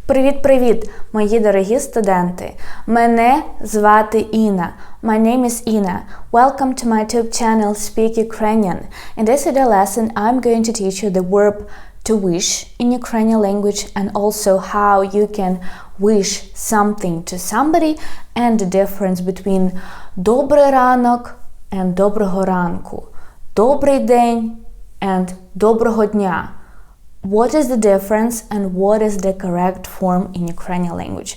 Привіт-привіт, мої дорогі студенти! Мене звати Інна. My name is Inna. Welcome to my YouTube channel Speak Ukrainian. In this video lesson, I'm going to teach you the verb to wish in Ukrainian language and also how you can wish something to somebody and the difference between добрий ранок and доброго ранку, добрий день and доброго дня. What is the difference and what is the correct form in Ukrainian language?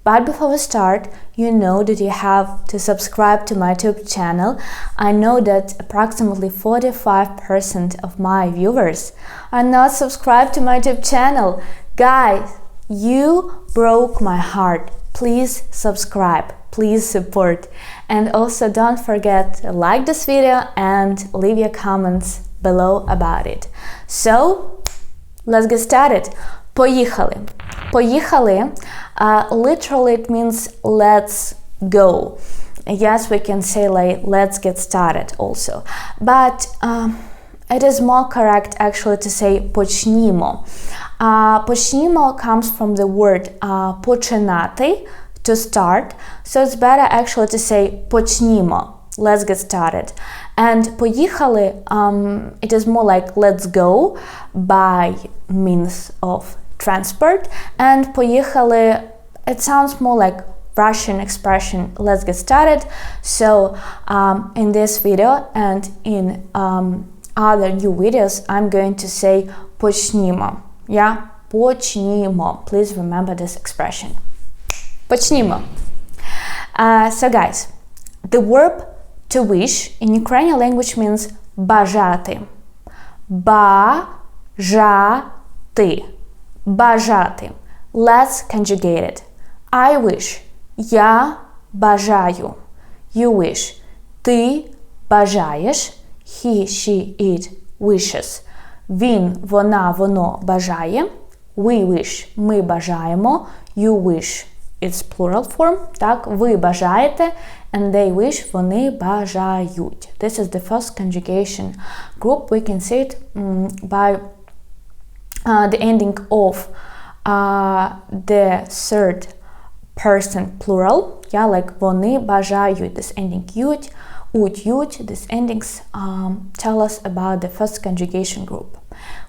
But before we start, you know that you have to subscribe to my YouTube channel. I know that approximately 45% of my viewers are not subscribed to my YouTube channel. Guys, you broke my heart. Please subscribe, please support. And also don't forget to like this video and leave your comments below about it. So, let's get started. Поїхали. Поїхали. Literally it means let's go. Yes, we can say like let's get started also. But it is more correct actually to say почнімо. Почнімо comes from the word починати, to start. So it's better actually to say почнімо. Let's get started. And поїхали, it is more like let's go by means of transport. And поїхали, it sounds more like Russian expression, let's get started. So in this video and in other new videos, I'm going to say почнімо. Yeah, почнімо. Please remember this expression. Почнімо. So guys, the verb to wish in Ukrainian language means бажати. Бажати. Бажати. Let's conjugate it. I wish. Я бажаю. You wish. Ти бажаєш. He, she, it wishes. Він, вона, воно бажає. We wish. Ми бажаємо. You wish. It's plural form. Так, ви бажаєте. And they wish, вони бажають. This is the first conjugation group. We can say it by the ending of the third person plural. Yeah, like вони бажають. This ending ють, ють. These endings tell us about the first conjugation group.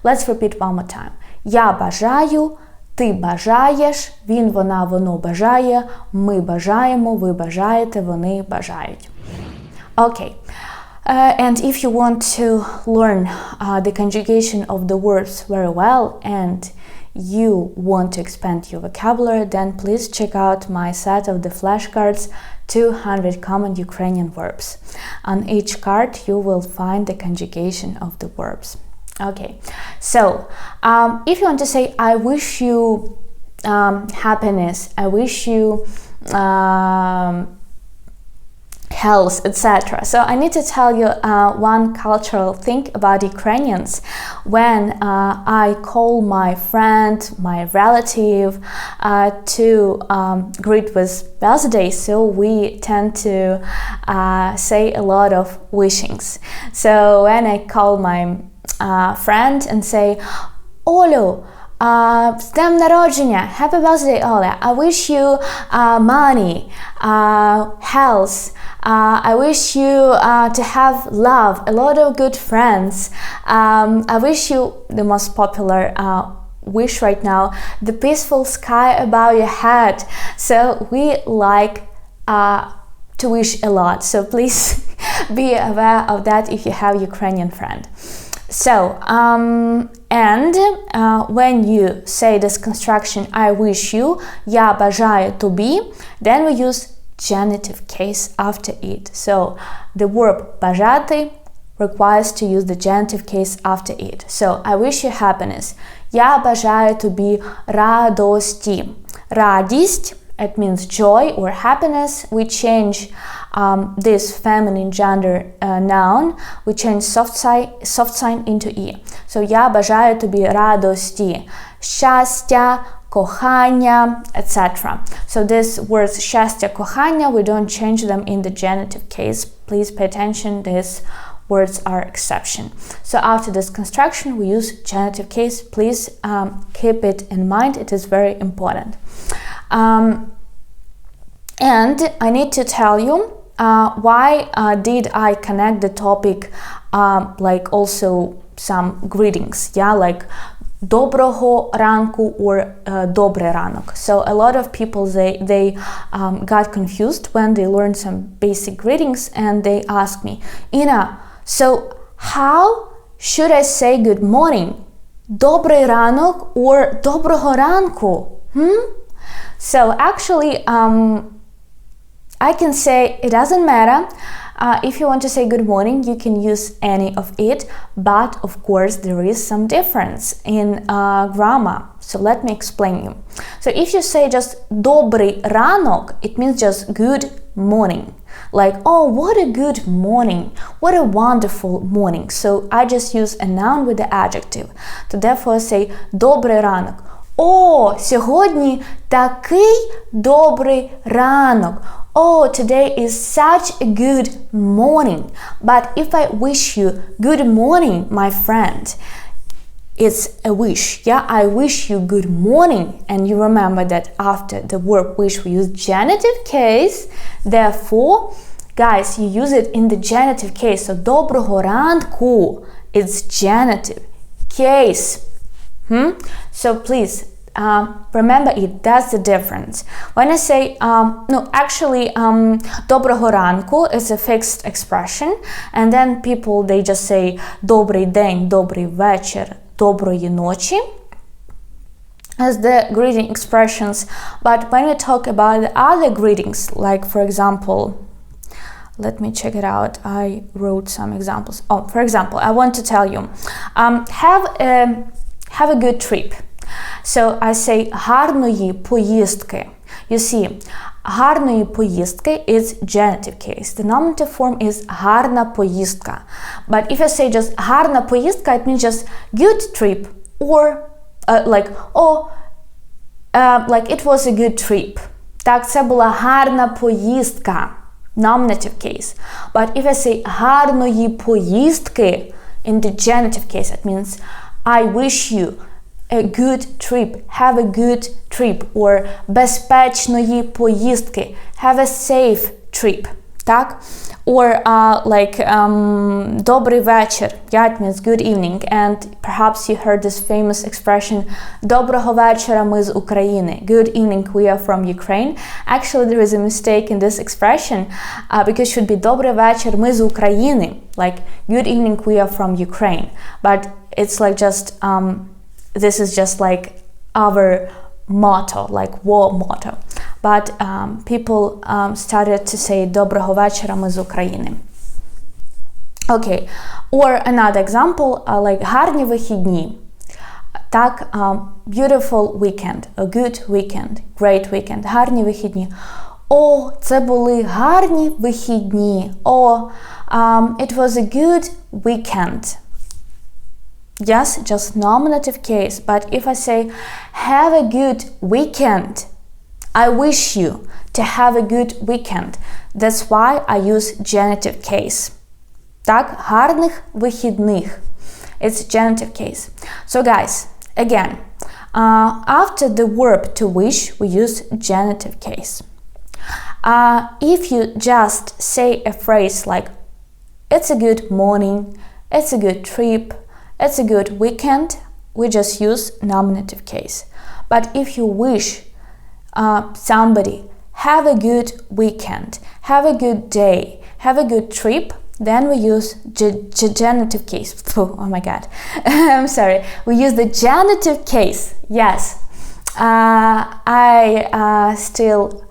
Let's repeat one more time. Я бажаю. Ти бажаєш, він, вона, воно бажає, ми бажаємо, ви бажаєте, вони бажають. Okay. And if you want to learn the conjugation of the words very well and you want to expand your vocabulary, then please check out my set of the flashcards 200 common Ukrainian verbs. On each card you will find the conjugation of the verbs. Okay, so if you want to say I wish you happiness, I wish you health, etc. So I need to tell you one cultural thing about Ukrainians. When I call my friend, my relative to greet with birthday, so we tend to say a lot of wishings. So when I call my friend and say, Олю, з днем народження, happy birthday, Oля, I wish you money, health, I wish you to have love, a lot of good friends, I wish you the most popular wish right now, the peaceful sky above your head. So we like to wish a lot, so please be aware of that if you have a Ukrainian friend. So, when you say this construction, I wish you, я бажаю тобі, then we use genitive case after it. So, the verb бажати requires to use the genitive case after it. So, I wish you happiness. Я бажаю тобі радості. Радість, it means joy or happiness. We change this feminine gender noun, we change soft sign into e. So я бажаю тобі радості, щастя, кохання, etc. So these words щастя, кохання, we don't change them in the genitive case. Please pay attention. These words are exception. So after this construction, we use genitive case. Please keep it in mind. It is very important. And I need to tell you why did I connect the topic like also some greetings, yeah, like Доброго, ранку or добрий ранок. So a lot of people, they got confused when they learned some basic greetings, and they asked me, Ina, so how should I say good morning? Добрий ранок or доброго ранку? So actually, I can say it doesn't matter. If you want to say good morning, you can use any of it, but of course there is some difference in grammar. So let me explain you. So if you say just добрий ранок, it means just good morning. Like, oh, what a good morning, what a wonderful morning. So I just use a noun with the adjective. So therefore say добрий ранок. О, сьогодні такий добрий ранок. Oh, today is such a good morning. But if I wish you good morning, my friend, it's a wish. Yeah, I wish you good morning. And you remember that after the verb wish, we use genitive case. Therefore, guys, you use it in the genitive case. So доброго ранку, it's genitive case. So please, remember it, that's the difference. When I say, доброго ранку is a fixed expression, and then people, they just say добрий день, добрий вечір, доброї ночі as the greeting expressions. But when we talk about the other greetings, like for example, let me check it out, I wrote some examples. Oh, for example, I want to tell you, have a good trip. So I say гарної поїздки. You see, гарної поїздки is genitive case. The nominative form is гарна поїздка. But if I say just гарна поїздка, it means just good trip, or like it was a good trip. Так, це була гарна поїздка. Nominative case. But if I say гарної поїздки in the genitive case, it means I wish you a good trip, have a good trip, or безпечної поїздки, have a safe trip, так? Or добрий вечір, yeah, it means good evening, and perhaps you heard this famous expression, Доброго вечора, ми з України, good evening, we are from Ukraine. Actually, there is a mistake in this expression, because it should be добрий вечір, ми з України, like good evening, we are from Ukraine, but it's like just, this is just like our motto, like war motto. But people started to say Доброго вечора, ми з України. Okay, or another example, like гарні вихідні. Так, beautiful weekend, a good weekend, great weekend, гарні вихідні. О, це були гарні вихідні. О, it was a good weekend. Yes, just nominative case. But if I say, have a good weekend, I wish you to have a good weekend. That's why I use genitive case. Так, гарних вихідних. It's genitive case. So guys, again, after the verb to wish, we use genitive case. If you just say a phrase like, it's a good morning, it's a good trip, it's a good weekend, we just use nominative case. But if you wish somebody, have a good weekend, have a good day, have a good trip, then we use genitive case. Oh my god, I'm sorry. We use the genitive case. Yes, I still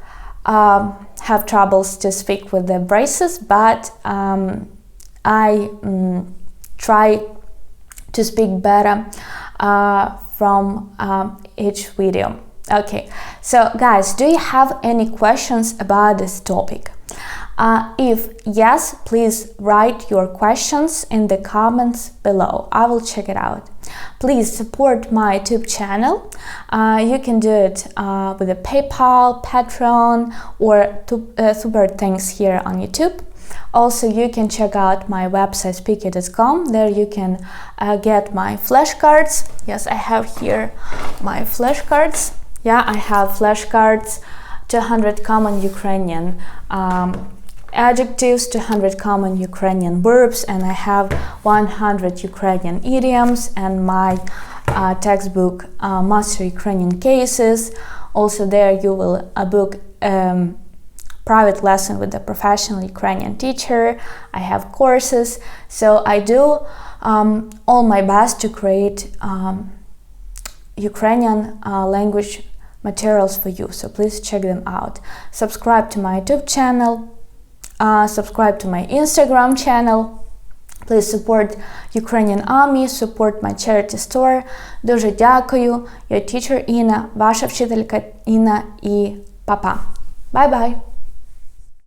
have troubles to speak with the braces, but I try to speak better from each video. Okay, so guys, do you have any questions about this topic? If yes, please write your questions in the comments below. I will check it out. Please support my YouTube channel. You can do it with a PayPal, Patreon, or super thanks here on YouTube. Also, you can check out my website speaky.com. There you can get my flashcards. Yes, I have here my flashcards. Yeah, I have flashcards, 200 common Ukrainian adjectives, 200 common Ukrainian verbs, and I have 100 Ukrainian idioms, and my textbook, Master Ukrainian Cases. Also there you will book private lesson with a professional Ukrainian teacher. I have courses, so I do all my best to create Ukrainian language materials for you, so please check them out. Subscribe to my YouTube channel, subscribe to my Instagram channel. Please support Ukrainian Army, support my charity store. Дуже дякую. Your teacher Інна, ваша вчителька Інна, і па-па. Bye-bye.